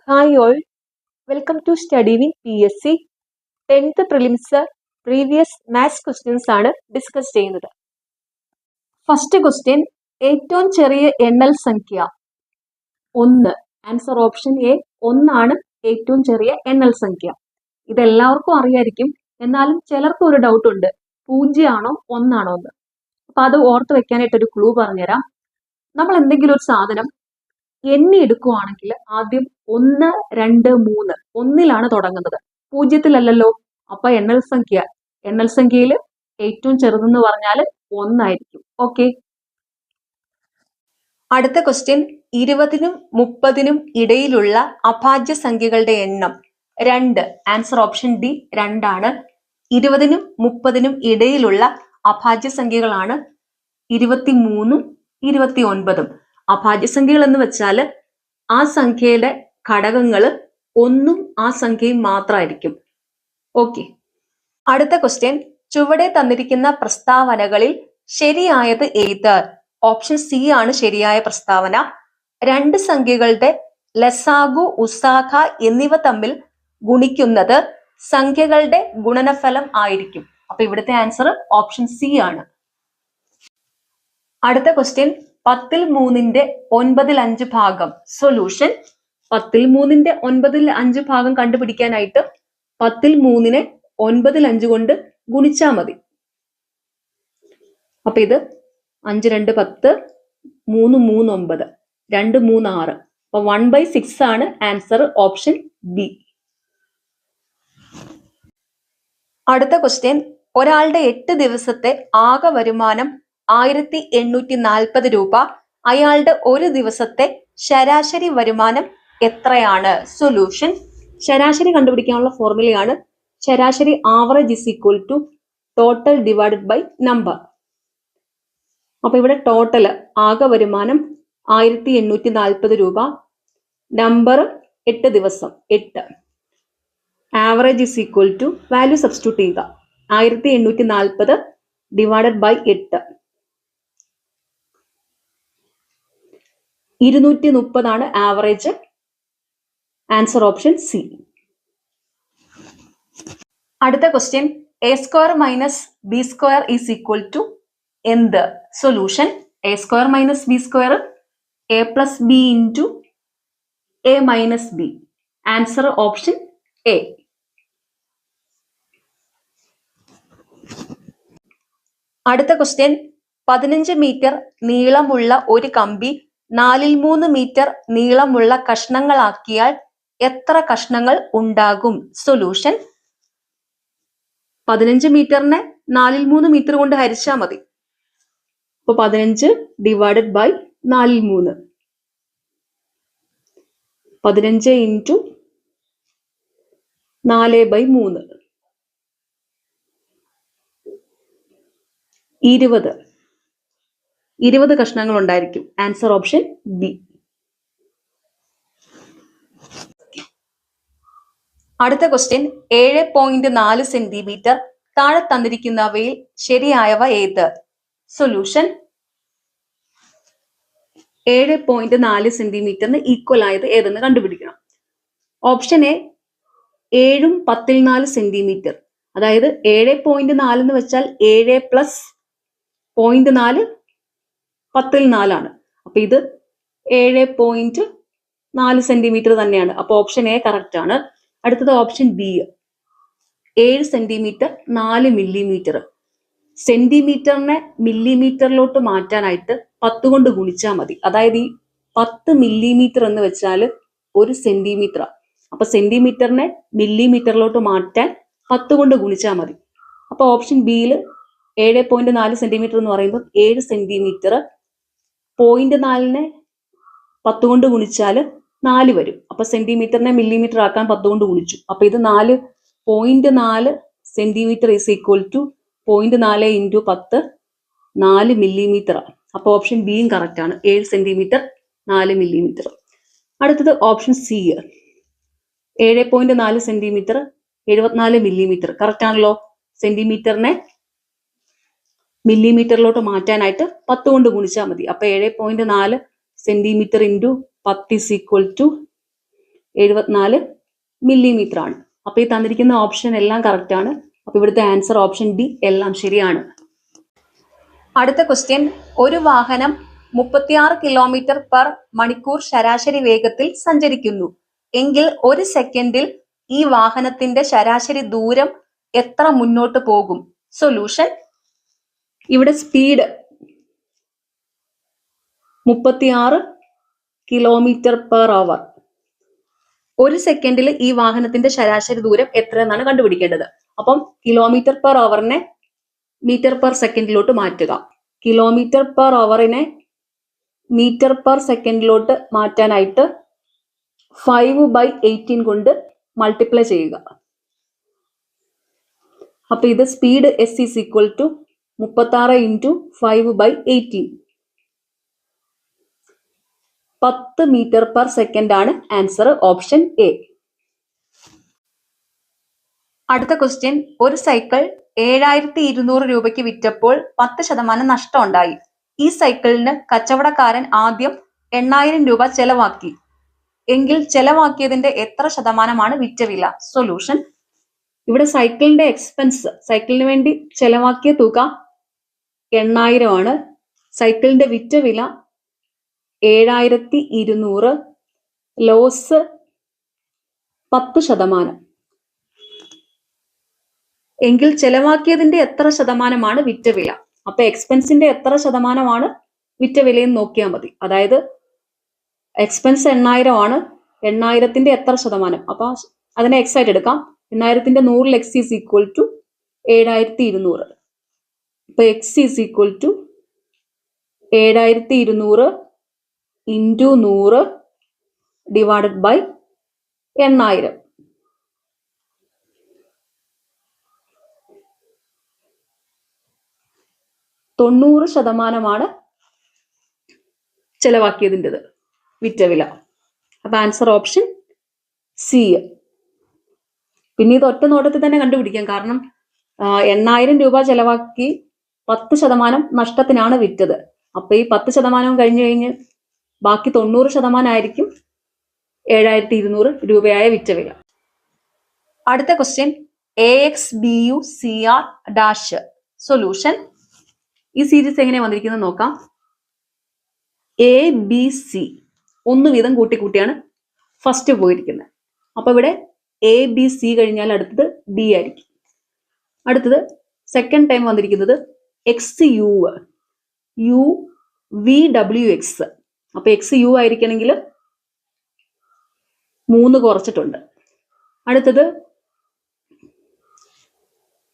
Hi all, welcome to Study with PSC. 10th prelims previous maths questions ആണ് discuss ചെയ്യുന്നത്. First question, ഏറ്റവും ചെറിയ എണ്ണൽ സംഖ്യ 1. ആൻസർ ഓപ്ഷൻ എ 1 ആണ് ഏറ്റവും ചെറിയ എണ്ണൽ സംഖ്യ. ഇതെല്ലാവർക്കും അറിയായിരിക്കും, എന്നാലും ചിലർക്ക് ഒരു ഡൗട്ട് ഉണ്ട്, 0 ആണോ 1 ആണോ എന്ന്. അപ്പൊ അത് ഓർത്ത് വെക്കാനായിട്ട് ഒരു ക്ലൂ പറഞ്ഞുതരാം. നമ്മൾ എന്തെങ്കിലും ഒരു സാധനം എണ്ണി എടുക്കുവാണെങ്കിൽ ആദ്യം 1, 2, 3 ഒന്നിലാണ് തുടങ്ങുന്നത്, 0-ത്തിലല്ലല്ലോ. അപ്പൊ എണ്ണൽ സംഖ്യയിൽ ഏറ്റവും ചെറുതെന്ന് പറഞ്ഞാൽ 1 ആയിരിക്കും. ഓക്കെ. അടുത്ത ക്വസ്റ്റ്യൻ, 20-നും 30-നും ഇടയിലുള്ള അഭാജ്യ സംഖ്യകളുടെ എണ്ണം 2. ആൻസർ ഓപ്ഷൻ ഡി 2 ആണ്. 20-നും 30-നും ഇടയിലുള്ള അഭാജ്യ സംഖ്യകളാണ് 23-ഉം 29-ഉം. അഭാജ്യസംഖ്യകൾ എന്ന് വെച്ചാൽ ആ സംഖ്യയുടെ ഘടകങ്ങൾ 1-ഉം ആ സംഖ്യയും മാത്രമായിരിക്കും. ഓക്കെ. അടുത്ത ക്വസ്റ്റ്യൻ, ചുവടെ തന്നിരിക്കുന്ന പ്രസ്താവനകളിൽ ശരിയായത് ഏത്? ഓപ്ഷൻ സി ആണ് ശരിയായ പ്രസ്താവന. 2 സംഖ്യകളുടെ ലസാഗു, ഉസാഖ എന്നിവ തമ്മിൽ ഗുണിക്കുന്നത് സംഖ്യകളുടെ ഗുണനഫലം ആയിരിക്കും. അപ്പൊ ഇവിടുത്തെ ആൻസർ ഓപ്ഷൻ സി ആണ്. അടുത്ത ക്വസ്റ്റ്യൻ, 10-ൽ 3-ന്റെ 9-ൽ 5 ഭാഗം. സൊല്യൂഷൻ, 10-ൽ 3-ന്റെ 9-ൽ 5 ഭാഗം കണ്ടുപിടിക്കാനായിട്ട് 10-ൽ 3-നെ 9-ൽ 5 കൊണ്ട് ഗുണിച്ചാൽ മതി. അപ്പൊ ഇത് 5 2 10, 3 3 9, 2 3 6. അപ്പൊ 1/6 ആണ് ആൻസർ ഓപ്ഷൻ ബി. അടുത്ത ക്വസ്റ്റ്യൻ, ഒരാളുടെ 8 ദിവസത്തെ ആകെ വരുമാനം 1840 രൂപ. അയാളുടെ ഒരു ദിവസത്തെ ശരാശരി വരുമാനം എത്രയാണ്? സൊല്യൂഷൻ, ശരാശരി കണ്ടുപിടിക്കാനുള്ള ഫോർമുലയാണ് ശരാശരി average is equal to total divided by number. അപ്പൊ ഇവിടെ ടോട്ടൽ ആകെ വരുമാനം 1840 രൂപ, നമ്പർ 8 ദിവസം 8, average is equal to value substitute ചെയ്യുക, 1840 ഡിവൈഡഡ് ബൈ 8, 230 ആണ് ആവറേജ്. Answer option C. അടുത്ത question, A square minus B square is equal to എന്ത്? Solution, A square minus B square A plus B into A minus B. Answer option A. അടുത്ത question, 15 metre നീളമുള്ള ഒരു കമ്പി 4/3 metre നീളമുള്ള കഷ്ണങ്ങളാക്കിയാൽ എത്ര കഷ്ണങ്ങൾ ഉണ്ടാകും? സൊല്യൂഷൻ, 15 മീറ്ററിനെ 4/3 മീറ്റർ കൊണ്ട് ഹരിച്ചാൽ മതി. അപ്പൊ 15 ഡിവൈഡഡ് ബൈ 4/3, 15 ഇൻറ്റു 4/3, 20 കഷ്ണങ്ങൾ ഉണ്ടായിരിക്കും. Answer option B. അടുത്ത ക്വസ്റ്റ്യൻ, 7.4 സെന്റിമീറ്റർ താഴെ തന്നിരിക്കുന്നവയിൽ ശരിയായവ ഏത്? സൊല്യൂഷൻ, 7.4 സെന്റിമീറ്ററിന് ഈക്വൽ ആയത് ഏതെന്ന് കണ്ടുപിടിക്കണം. ഓപ്ഷൻ എ 7-ഉം 10-ൽ 4 സെന്റിമീറ്റർ, അതായത് 7.4 എന്ന് വെച്ചാൽ 7 പ്ലസ് 0.4 10-ൽ 4 ആണ്. അപ്പൊ ഇത് 7.4 സെന്റിമീറ്റർ തന്നെയാണ്. അപ്പൊ ഓപ്ഷൻ എ കറക്റ്റ് ആണ്. അടുത്തത് ഓപ്ഷൻ ബി, 7 സെന്റിമീറ്റർ 4 മില്ലിമീറ്റർ. സെന്റിമീറ്ററിനെ മില്ലിമീറ്ററിലോട്ട് മാറ്റാനായിട്ട് 10 കൊണ്ട് ഗുണിച്ചാൽ മതി. അതായത് ഈ 10 മില്ലിമീറ്റർ എന്ന് വെച്ചാൽ 1 സെന്റിമീറ്റർ. അപ്പൊ സെന്റിമീറ്ററിനെ മില്ലിമീറ്ററിലോട്ട് മാറ്റാൻ 10 കൊണ്ട് ഗുണിച്ചാൽ മതി. അപ്പൊ ഓപ്ഷൻ ബിയിൽ 7.4 സെന്റിമീറ്റർ എന്ന് പറയുമ്പോൾ 7 സെന്റിമീറ്റർ 0.4-നെ 10 കൊണ്ട് ഗുണിച്ചാൽ 4 വരും. അപ്പൊ സെന്റിമീറ്ററിനെ മില്ലിമീറ്റർ ആക്കാൻ 10 കൊണ്ട് ഗുണിച്ചു. അപ്പൊ ഇത് 0.4 centimetre is equal to 0.4 into 10, 4 millimetre. അപ്പൊ ഓപ്ഷൻ ബിയും കറക്റ്റ് ആണ്, 7 സെന്റിമീറ്റർ 4 മില്ലിമീറ്റർ. അടുത്തത് option C, 7.4 centimetre 74 millimetre. Correct ആണല്ലോ. സെന്റിമീറ്ററിനെ മില്ലിമീറ്ററിലോട്ട് മാറ്റാനായിട്ട് 10 കൊണ്ട് ഗുണിച്ചാൽ മതി. അപ്പൊ 7.4 centimetre into 10 is equal to 74 millimetre ആണ്. അപ്പൊ ഈ തന്നിരിക്കുന്ന ഓപ്ഷൻ എല്ലാം കറക്റ്റ് ആണ്. അപ്പൊ ഇവിടുത്തെ ആൻസർ ഓപ്ഷൻ ഡി എല്ലാം ശരിയാണ്. അടുത്ത ക്വസ്റ്റ്യൻ, ഒരു വാഹനം 36 കിലോമീറ്റർ പെർ മണിക്കൂർ ശരാശരി വേഗത്തിൽ സഞ്ചരിക്കുന്നു എങ്കിൽ ഒരു സെക്കൻഡിൽ ഈ വാഹനത്തിന്റെ ശരാശരി ദൂരം എത്ര മുന്നോട്ട് പോകും? സൊല്യൂഷൻ, ഇവിടെ സ്പീഡ് 36 കിലോമീറ്റർ പെർ അവർ. ഒരു സെക്കൻഡിൽ ഈ വാഹനത്തിന്റെ ശരാശരി ദൂരം എത്ര എന്നാണ് കണ്ടുപിടിക്കേണ്ടത്. അപ്പം കിലോമീറ്റർ പെർ അവറിനെ മീറ്റർ പെർ സെക്കൻഡിലോട്ട് മാറ്റുക. കിലോമീറ്റർ പെർ അവറിനെ മീറ്റർ പെർ സെക്കൻഡിലോട്ട് മാറ്റാനായിട്ട് 5/18 കൊണ്ട് മൾട്ടിപ്ലൈ ചെയ്യുക. അപ്പൊ ഇത് speed S is equal to 36 × 5/18. 10 metre per second ആണ് ആൻസർ ഓപ്ഷൻ എ. അടുത്ത ക്വസ്റ്റ്യൻ, ഒരു സൈക്കിൾ 7200 രൂപയ്ക്ക് വിറ്റപ്പോൾ 10% നഷ്ടം ഉണ്ടായി. ഈ സൈക്കിളിന് കച്ചവടക്കാരൻ ആദ്യം 8000 രൂപ ചെലവാക്കി എങ്കിൽ ചെലവാക്കിയതിന്റെ എത്ര ശതമാനമാണ് വിറ്റ വില? സൊല്യൂഷൻ, ഇവിടെ സൈക്കിളിന്റെ എക്സ്പെൻസ്, സൈക്കിളിന് വേണ്ടി ചെലവാക്കിയ തുക 8000 ആണ്. സൈക്കിളിന്റെ വിറ്റ വില 7200, ലോസ് 10%. എങ്കിൽ ചെലവാക്കിയതിന്റെ എത്ര ശതമാനമാണ് വിറ്റ വില? അപ്പൊ എക്സ്പെൻസിന്റെ എത്ര ശതമാനമാണ് വിറ്റ വിലയെന്ന് നോക്കിയാൽ മതി. അതായത് എക്സ്പെൻസ് 8000 ആണ്, 8000ത്തിന്റെ എത്ര ശതമാനം? അപ്പൊ അതിനെ എക്സ് ആയിട്ട് എടുക്കാം. 8000ത്തിന്റെ 100 എക്സ് ഈസ് ഈക്വൽ ടു 7200. അപ്പൊ x is equal to 7200 × 100 divided by 8000. തൊണ്ണൂറ് ശതമാനമാണ് ചെലവാക്കിയതിൻ്റെത് വിറ്റ വില. അപ്പൊ ആൻസർ ഓപ്ഷൻ സി. പിന്നെ ഇത് ഒറ്റ നോട്ടത്തിൽ തന്നെ കണ്ടുപിടിക്കാം. കാരണം 8000 രൂപ ചെലവാക്കി 10% നഷ്ടത്തിനാണ് വിറ്റത്. അപ്പൊ ഈ 10% കഴിഞ്ഞ് ബാക്കി 90% ആയിരിക്കും 7200 രൂപയായ വിറ്റ വില. അടുത്ത ക്വസ്റ്റ്യൻ, AXBUCR സൊല്യൂഷൻ. ഈ സീരീസ് എങ്ങനെ വന്നിരിക്കുന്നത് നോക്കാം. ABC ഒന്ന് വീതം കൂട്ടിയാണ് ഫസ്റ്റ് പോയിരിക്കുന്നത്. അപ്പൊ ഇവിടെ ABC കഴിഞ്ഞാൽ അടുത്തത് D ആയിരിക്കും. അടുത്തത് സെക്കൻഡ് ടൈം വന്നിരിക്കുന്നത് XUVWX. അപ്പൊ XU ആയിരിക്കണമെങ്കിൽ 3 കുറച്ചിട്ടുണ്ട്. അടുത്തത്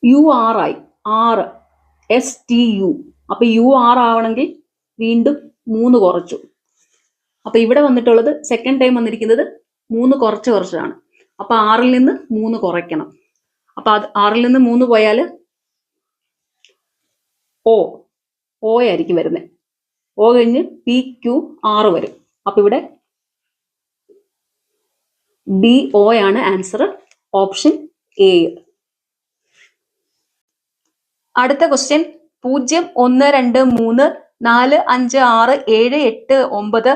URI 6 STU. അപ്പൊ UR ആവണമെങ്കിൽ വീണ്ടും 3 കുറച്ചു. അപ്പൊ ഇവിടെ വന്നിട്ടുള്ളത് സെക്കൻഡ് ടൈം വന്നിരിക്കുന്നത് 3 കുറച്ചാണ്. അപ്പൊ 6ൽ നിന്ന് 3 കുറയ്ക്കണം. അപ്പൊ 6ൽ നിന്ന് 3 പോയാൽ O ആയിരിക്കും വരുന്നത്. O കഴിഞ്ഞ് PQR വരും. അപ്പൊ ഇവിടെ DO ആണ് ആൻസർ ഓപ്ഷൻ എ. അടുത്ത ക്വസ്റ്റ്യൻ, 0 1 2 3 4 5 6 7 8 9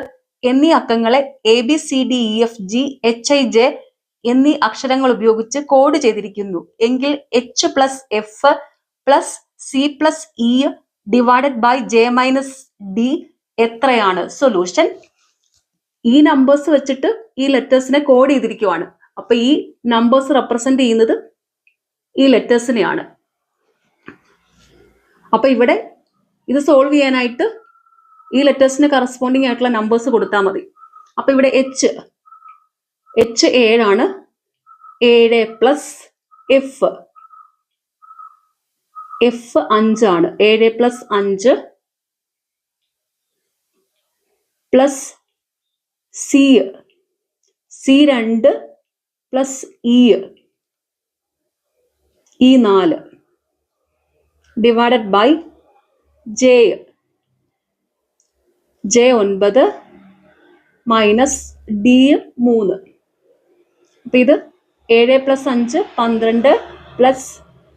എന്നീ അക്കങ്ങളെ ABCDEFG HIJ എന്നീ അക്ഷരങ്ങൾ ഉപയോഗിച്ച് കോഡ് ചെയ്തിരിക്കുന്നു എങ്കിൽ H+F+C+E ഡിവൈഡഡ് ബൈ J-D എത്രയാണ്? സൊല്യൂഷൻ, ഈ നമ്പേഴ്സ് വെച്ചിട്ട് ഈ ലെറ്റേഴ്സിനെ കോഡ് ചെയ്തിരിക്കുവാണ്. അപ്പൊ ഈ നമ്പേഴ്സ് റെപ്രസെന്റ് ചെയ്യുന്നത് ഈ ലെറ്റേഴ്സിനെയാണ്. അപ്പൊ ഇവിടെ ഇത് സോൾവ് ചെയ്യാനായിട്ട് ഈ ലെറ്റേഴ്സിന് കറസ്പോണ്ടിങ് ആയിട്ടുള്ള നമ്പേഴ്സ് കൊടുത്താൽ മതി. അപ്പൊ ഇവിടെ H 7 ആണ്. 7 പ്ലസ് F 5 ആണ്. 7 plus 5 plus C 2 plus E 4 divided by J 9 minus D 3. അപ്പൊ ഇത് 7 plus 5 12 plus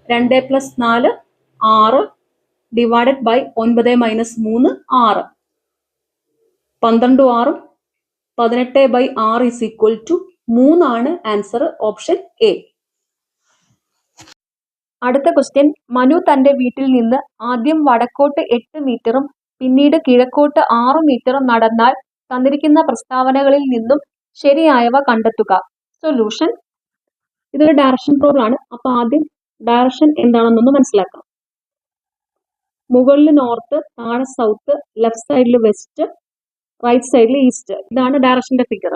2 plus 4 6 divided by 9 minus 3 6. 12 6 18 by 6 is equal to 3 answer option A. അടുത്ത ക്വസ്റ്റ്യൻ, മനു തന്റെ വീട്ടിൽ നിന്ന് ആദ്യം വടക്കോട്ട് 8 മീറ്ററും പിന്നീട് കിഴക്കോട്ട് 6 മീറ്ററും നടന്നാൽ തന്നിരിക്കുന്ന പ്രസ്താവനകളിൽ നിന്നും ശരിയായവ കണ്ടെത്തുക. സൊല്യൂഷൻ. ഇതൊരു ഡയറക്ഷൻ പ്രോബ്ലം ആണ്. അപ്പൊ ആദ്യം ഡയറക്ഷൻ എന്താണെന്നൊന്ന് മനസ്സിലാക്കാം. മുകളിൽ നോർത്ത്, താഴെ സൗത്ത്, ലെഫ്റ്റ് സൈഡിൽ വെസ്റ്റ്, റൈറ്റ് സൈഡിൽ ഈസ്റ്റ്. ഇതാണ് ഡയറക്ഷന്റെ ഫിഗർ.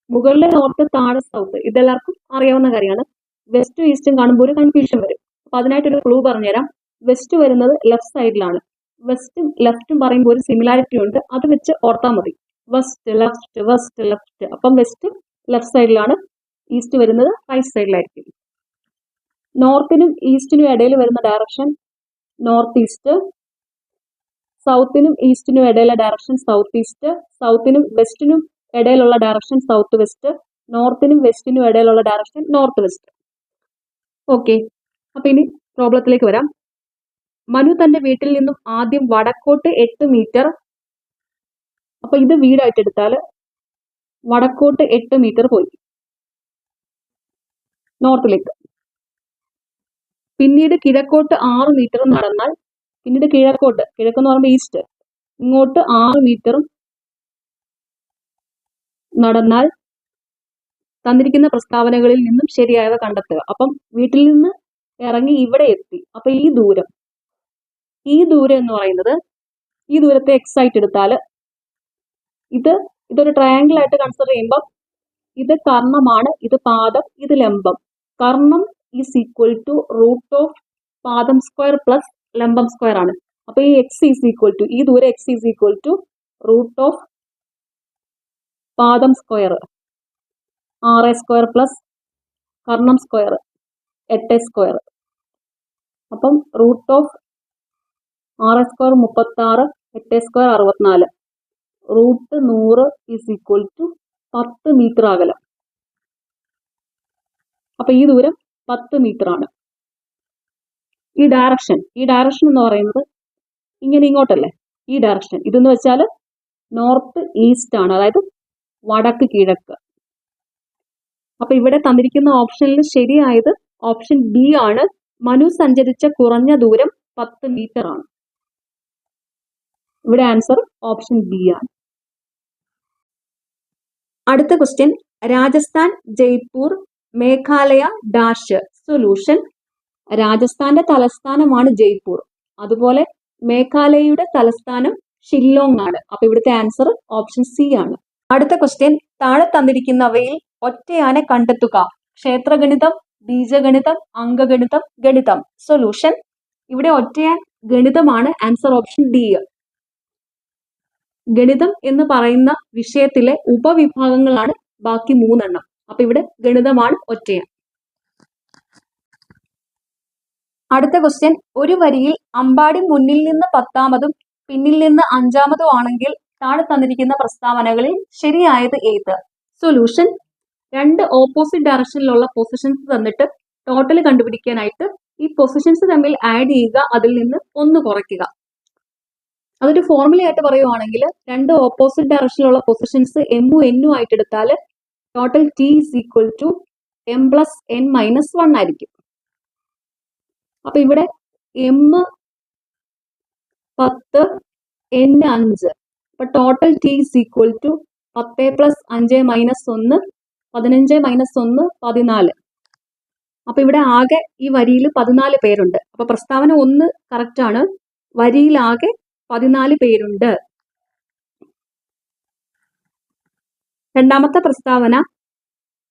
മുകളിൽ നോർത്ത്, താഴെ സൗത്ത് ഇതെല്ലാവർക്കും അറിയാവുന്ന കാര്യമാണ്. വെസ്റ്റും ഈസ്റ്റും കാണുമ്പോൾ ഒരു കൺഫ്യൂഷൻ വരും. അപ്പൊ അതിനായിട്ടൊരു ക്ലൂ പറഞ്ഞുതരാം. വെസ്റ്റ് വരുന്നത് ലെഫ്റ്റ് സൈഡിലാണ്. വെസ്റ്റും ലെഫ്റ്റും പറയുമ്പോൾ ഒരു സിമിലാരിറ്റി ഉണ്ട്, അത് വെച്ച് ഓർത്താൽ മതി. West left, west left. അപ്പം വെസ്റ്റ് ലെഫ്റ്റ് സൈഡിലാണ്, ഈസ്റ്റ് വരുന്നത് റൈറ്റ് സൈഡിലായിരിക്കും. നോർത്തിനും ഈസ്റ്റിനും ഇടയിൽ വരുന്ന ഡയറക്ഷൻ നോർത്ത് ഈസ്റ്റ്, സൗത്തിനും ഈസ്റ്റിനും ഇടയിലുള്ള ഡയറക്ഷൻ സൗത്ത് ഈസ്റ്റ്, സൗത്തിനും വെസ്റ്റിനും ഇടയിലുള്ള ഡയറക്ഷൻ സൗത്ത് വെസ്റ്റ്, നോർത്തിനും വെസ്റ്റിനും ഇടയിലുള്ള ഡയറക്ഷൻ നോർത്ത് വെസ്റ്റ്. ഓക്കെ, അപ്പൊ ഇനി പ്രോബ്ലത്തിലേക്ക് വരാം. മനു തന്റെ വീട്ടിൽ നിന്നും ആദ്യം വടക്കോട്ട് 8 മീറ്റർ, അപ്പൊ ഇത് വീടായിട്ട് എടുത്താൽ വടക്കോട്ട് 8 മീറ്റർ പോയി നോർത്തിലേക്ക്. പിന്നീട് കിഴക്കോട്ട് 6 മീറ്റർ നടന്നാൽ, പിന്നീട് കിഴക്കെന്ന് പറയുമ്പോൾ ഈസ്റ്റ്, ഇങ്ങോട്ട് 6 മീറ്ററും നടന്നാൽ തന്നിരിക്കുന്ന പ്രസ്താവനകളിൽ നിന്നും ശരിയായവ കണ്ടെത്തുക. അപ്പം വീട്ടിൽ നിന്ന് ഇറങ്ങി ഇവിടെ എത്തി. അപ്പൊ ഈ ദൂരം എന്ന് പറയുന്നത്, ഈ ദൂരത്തെ എക്സ് ആയിട്ട് എടുത്താൽ ഇതൊരു ട്രയാങ്കിൾ ആയിട്ട് കൺസിഡർ ചെയ്യുമ്പോൾ ഇത് കർണമാണ്, ഇത് പാദം, ഇത് ലംബം. കർണം is equal to root of പാദം സ്ക്വയർ പ്ലസ് ലംബം സ്ക്വയർ ആണ്. അപ്പൊ ഈ എക്സ് ഈസ് ഈക്വൽ ടു, ഈ ദൂരം X is equal to root of പാദം സ്ക്വയർ 6 സ്ക്വയർ പ്ലസ് കർണം സ്ക്വയർ 8 സ്ക്വയർ. അപ്പം root of 6 square 36, 8 square 64, root 100 is equal to 10 metre അകലം. അപ്പൊ ഈ ദൂരം 10 മീറ്റർ ആണ്. ഈ ഡയറക്ഷൻ എന്ന് പറയുന്നത് ഇങ്ങനെ ഇങ്ങോട്ടല്ലേ, ഈ ഡയറക്ഷൻ ഇതെന്ന് വെച്ചാൽ നോർത്ത് ഈസ്റ്റ് ആണ്, അതായത് വടക്ക് കിഴക്ക്. അപ്പൊ ഇവിടെ തന്നിരിക്കുന്ന ഓപ്ഷനിൽ ശരിയായത് ഓപ്ഷൻ ബി ആണ്. മനു സഞ്ചരിച്ച കുറഞ്ഞ ദൂരം 10 മീറ്റർ ആണ്. ഇവിടെ ആൻസർ ഓപ്ഷൻ ബി ആണ്. അടുത്ത question, Rajasthan, Jaipur, Meghalaya dash. Solution. രാജസ്ഥാന്റെ തലസ്ഥാനമാണ് ജയ്പൂർ, അതുപോലെ മേഘാലയയുടെ തലസ്ഥാനം ഷില്ലോങ് ആണ്. അപ്പൊ ഇവിടുത്തെ ആൻസർ ഓപ്ഷൻ സി ആണ്. അടുത്ത ക്വസ്റ്റ്യൻ, താഴെ തന്നിരിക്കുന്നവയിൽ ഒറ്റയാനെ കണ്ടെത്തുക. ക്ഷേത്രഗണിതം, ബീജഗണിതം, അംഗഗണിതം, ഗണിതം. സൊല്യൂഷൻ. ഇവിടെ ഒറ്റയാൻ ഗണിതമാണ്, ആൻസർ ഓപ്ഷൻ ഡി. ഗണിതം എന്ന് പറയുന്ന വിഷയത്തിലെ ഉപവിഭാഗങ്ങളാണ് ബാക്കി 3 എണ്ണം. അപ്പൊ ഇവിടെ ഗണിതമാണ് ഒറ്റയാൻ. അടുത്ത ക്വസ്റ്റ്യൻ, ഒരു വരിയിൽ അമ്പാടി മുന്നിൽ നിന്ന് 10ാമതും പിന്നിൽ നിന്ന് 5ാമതും ആണെങ്കിൽ താഴെ തന്നിരിക്കുന്ന പ്രസ്താവനകളിൽ ശരിയായത് ഏത്? സൊല്യൂഷൻ. 2 ഓപ്പോസിറ്റ് ഡയറക്ഷനിലുള്ള പൊസിഷൻസ് തന്നിട്ട് ടോട്ടൽ കണ്ടുപിടിക്കാനായിട്ട് ഈ പൊസിഷൻസ് തമ്മിൽ ആഡ് ചെയ്യുക, അതിൽ നിന്ന് 1 കുറയ്ക്കുക. അതൊരു ഫോർമുല ആയിട്ട് പറയുവാണെങ്കിൽ 2 ഓപ്പോസിറ്റ് ഡയറക്ഷനിലുള്ള പൊസിഷൻസ് എമ്മും എന്നും ആയിട്ട് എടുത്താൽ total T is equal to M plus N minus 1 ആയിരിക്കും. അപ്പൊ ഇവിടെ എം 10, എൻ 5. അപ്പൊ total T is equal to 10 plus 5 minus 1, 15 minus 1, 14. അപ്പൊ ഇവിടെ ആകെ ഈ വരിയിൽ 14 പേരുണ്ട്. അപ്പൊ പ്രസ്താവന 1 കറക്റ്റ് ആണ്. വരിയിൽ ആകെ 14 പേരുണ്ട്. രണ്ടാമത്തെ പ്രസ്താവന,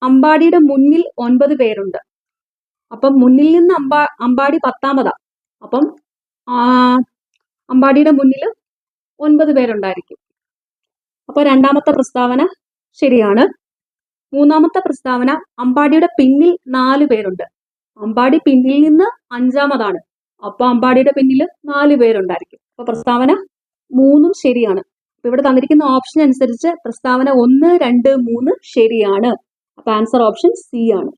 അമ്പാടിയുടെ മുന്നിൽ 9 പേരുണ്ട്. അപ്പം മുന്നിൽ നിന്ന് അമ്പാടി 10ാമതാ. അപ്പം അമ്പാടിയുടെ മുന്നിൽ 9 പേരുണ്ടായിരിക്കും. അപ്പോൾ രണ്ടാമത്തെ പ്രസ്താവന ശരിയാണ്. മൂന്നാമത്തെ പ്രസ്താവന, അമ്പാടിയുടെ പിന്നിൽ 4 പേരുണ്ട്. അമ്പാടി പിന്നിൽ നിന്ന് 5ാമതാണ്. അപ്പൊ അമ്പാടിയുടെ പിന്നിൽ 4 പേരുണ്ടായിരിക്കും. അപ്പൊ പ്രസ്താവന 3 ശരിയാണ്. അപ്പൊ ഇവിടെ തന്നിരിക്കുന്ന ഓപ്ഷൻ അനുസരിച്ച് പ്രസ്താവന 1, 2, 3 ശരിയാണ്. അപ്പൊ ആൻസർ ഓപ്ഷൻ സി ആണ്.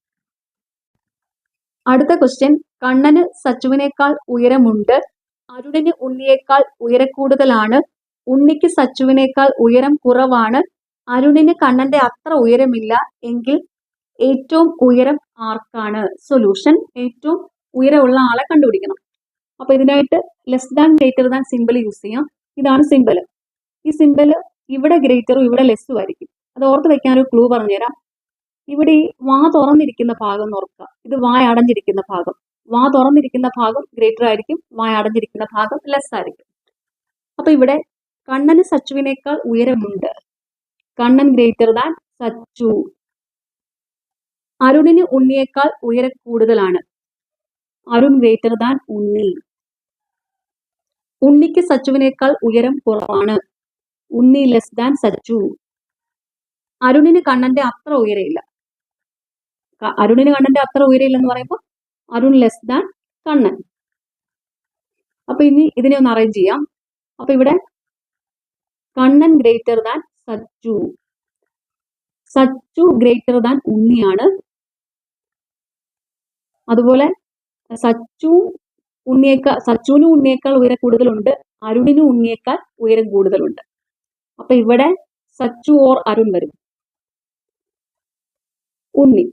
അടുത്ത ക്വസ്റ്റ്യൻ, കണ്ണന് സച്ചുവിനേക്കാൾ ഉയരമുണ്ട്. അരുണിന് ഉണ്ണിയേക്കാൾ ഉയരക്കൂടുതലാണ്. ഉണ്ണിക്ക് സച്ചുവിനേക്കാൾ ഉയരം കുറവാണ്. അരുണിന് കണ്ണന്റെ അത്ര ഉയരമില്ല എങ്കിൽ ഏറ്റവും ഉയരം ആർക്കാണ്? സൊല്യൂഷൻ, ഏറ്റവും ഉയരമുള്ള ആളെ കണ്ടുപിടിക്കണം. അപ്പൊ ഇതിനായിട്ട് less than greater than simple use ചെയ്യാം. ഇതാണ് സിമ്പിൾ. ഈ സിമ്പിൾ ഇവിടെ ഗ്രേറ്ററും ഇവിടെ ലെസ്സും ആയിരിക്കും. അത് ഓർത്ത് വെക്കാൻ ഒരു ക്ലൂ പറഞ്ഞുതരാം. ഇവിടെ ഈ വാ തുറന്നിരിക്കുന്ന ഭാഗം എന്ന് ഓർക്കുക. ഇത് വായ അടഞ്ഞിരിക്കുന്ന ഭാഗം. വാ തുറന്നിരിക്കുന്ന ഭാഗം ഗ്രേറ്റർ ആയിരിക്കും, വായ അടഞ്ഞിരിക്കുന്ന ഭാഗം ലെസ് ആയിരിക്കും. അപ്പൊ ഇവിടെ കണ്ണന് സച്ചുവിനേക്കാൾ ഉയരമുണ്ട്. Kannan greater than Sachu. അരുണിന് ഉണ്ണിയേക്കാൾ ഉയരം കൂടുതലാണ്. Arun greater than Unni. ഉണ്ണിക്ക് സച്ചുവിനേക്കാൾ ഉയരം കുറവാണ്. Unni less than Sachu. അരുണിന് കണ്ണന്റെ അത്ര ഉയരമില്ല. അരുണിന് കണ്ണന്റെ അത്ര ഉയരമില്ലെന്ന് പറയുമ്പോൾ അരുൺ ലെസ് ദാൻ കണ്ണൻ. അപ്പൊ ഇനി ഇതിനെ ഒന്ന് അറേഞ്ച് ചെയ്യാം. അപ്പൊ ഇവിടെ Kannan greater than Sachu. Sachu greater than ഉണ്ണിയാണ്. അതുപോലെ സച്ചുവിനും ഉണ്ണിയേക്കാൾ ഉയരം കൂടുതലുണ്ട്. അരുണിനും ഉണ്ണിയേക്കാൾ ഉയരം കൂടുതലുണ്ട്. അപ്പൊ ഇവിടെ സച്ചു ഓർ അരുൺ വരും. ഉണ്ണി.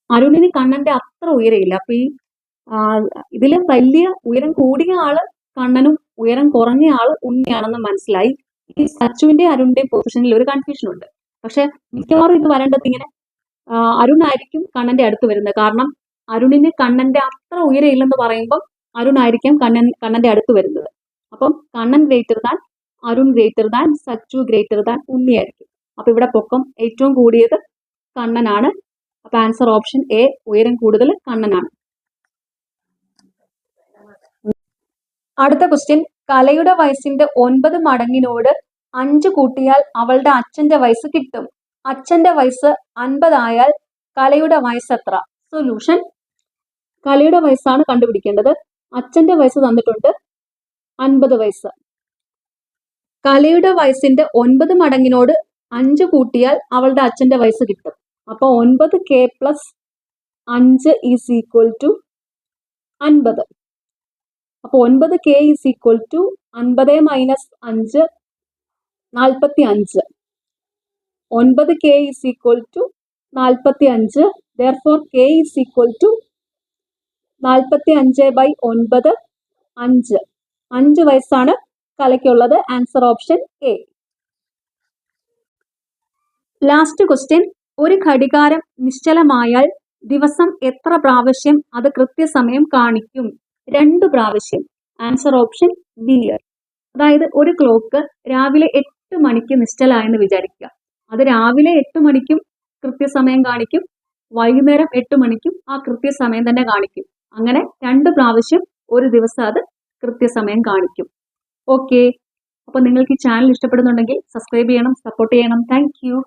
അരുണിന് കണ്ണന്റെ അത്ര ഉയരമില്ല. അപ്പൊ ഈ ഇതില് വലിയ ഉയരം കൂടിയ ആള് കണ്ണനും ഉയരം കുറഞ്ഞ ആള് ഉണ്ണിയാണെന്ന് മനസ്സിലായി. ഈ സച്ചുവിന്റെ അരുണിന്റെയും പൊസിഷനിൽ ഒരു കൺഫ്യൂഷൻ ഉണ്ട്. പക്ഷെ മിക്കവാറും ഇത് വരേണ്ടത് ഇങ്ങനെ അരുണായിരിക്കും കണ്ണന്റെ അടുത്ത് വരുന്നത്. കാരണം അരുണിന് കണ്ണന്റെ അത്ര ഉയരമില്ലെന്ന് പറയുമ്പോൾ അരുണായിരിക്കും കണ്ണന്റെ അടുത്ത് വരുന്നത്. അപ്പം Kannan greater than Arun greater than Sachu greater than Unni ആയിരിക്കും. അപ്പൊ ഇവിടെ പൊക്കം ഏറ്റവും കൂടിയത് കണ്ണനാണ്. അപ്പൊ ആൻസർ ഓപ്ഷൻ എ, ഉയരം കൂടുതൽ കണ്ണനാണ്. അടുത്ത ക്വസ്റ്റ്യൻ, കലയുടെ വയസ്സിന്റെ 9 മടങ്ങിനോട് 5 കൂട്ടിയാൽ അവളുടെ അച്ഛന്റെ വയസ്സ് കിട്ടും. അച്ഛന്റെ വയസ്സ് 50 ആയാൽ കലയുടെ വയസ്സ് എത്ര? സൊല്യൂഷൻ, കലയുടെ വയസ്സാണ് കണ്ടുപിടിക്കേണ്ടത്. അച്ഛന്റെ വയസ്സ് തന്നിട്ടുണ്ട് 50 വയസ്സ്. കലയുടെ വയസ്സിന്റെ 9 മടങ്ങിനോട് 5 കൂട്ടിയാൽ അവളുടെ അച്ഛന്റെ വയസ്സ് കിട്ടും. അപ്പൊ 9k + 5 ഈസ് ഈക്വൽ ടു 50. അപ്പൊ 9k is equal to 50 - 5 45. 9k is equal to 45. therefore k is equal to 45/9 5. 5 വയസ്സാണ് കലയ്ക്കുള്ളത്. Answer option A. Last question, ഒരു ഘടികാരം നിശ്ചലമായാൽ ദിവസം എത്ര പ്രാവശ്യം അത് കൃത്യസമയം കാണിക്കും? 2 പ്രാവശ്യം. Answer option B. അതായത് ഒരു ക്ലോക്ക് രാവിലെ 8 മണിക്ക് നിശ്ചലമായെന്ന് വിചാരിക്കുക. അത് രാവിലെ 8 മണിക്കും കൃത്യസമയം കാണിക്കും, വൈകുന്നേരം 8 മണിക്കും ആ കൃത്യസമയം തന്നെ കാണിക്കും. അങ്ങനെ 2 പ്രാവശ്യം ഒരു ദിവസം അത് കൃത്യസമയം കാണിക്കും. ഓക്കെ. അപ്പൊ നിങ്ങൾക്ക് ഈ ചാനൽ ഇഷ്ടപ്പെടുന്നുണ്ടെങ്കിൽ സബ്സ്ക്രൈബ് ചെയ്യണം, സപ്പോർട്ട് ചെയ്യണം. Thank you.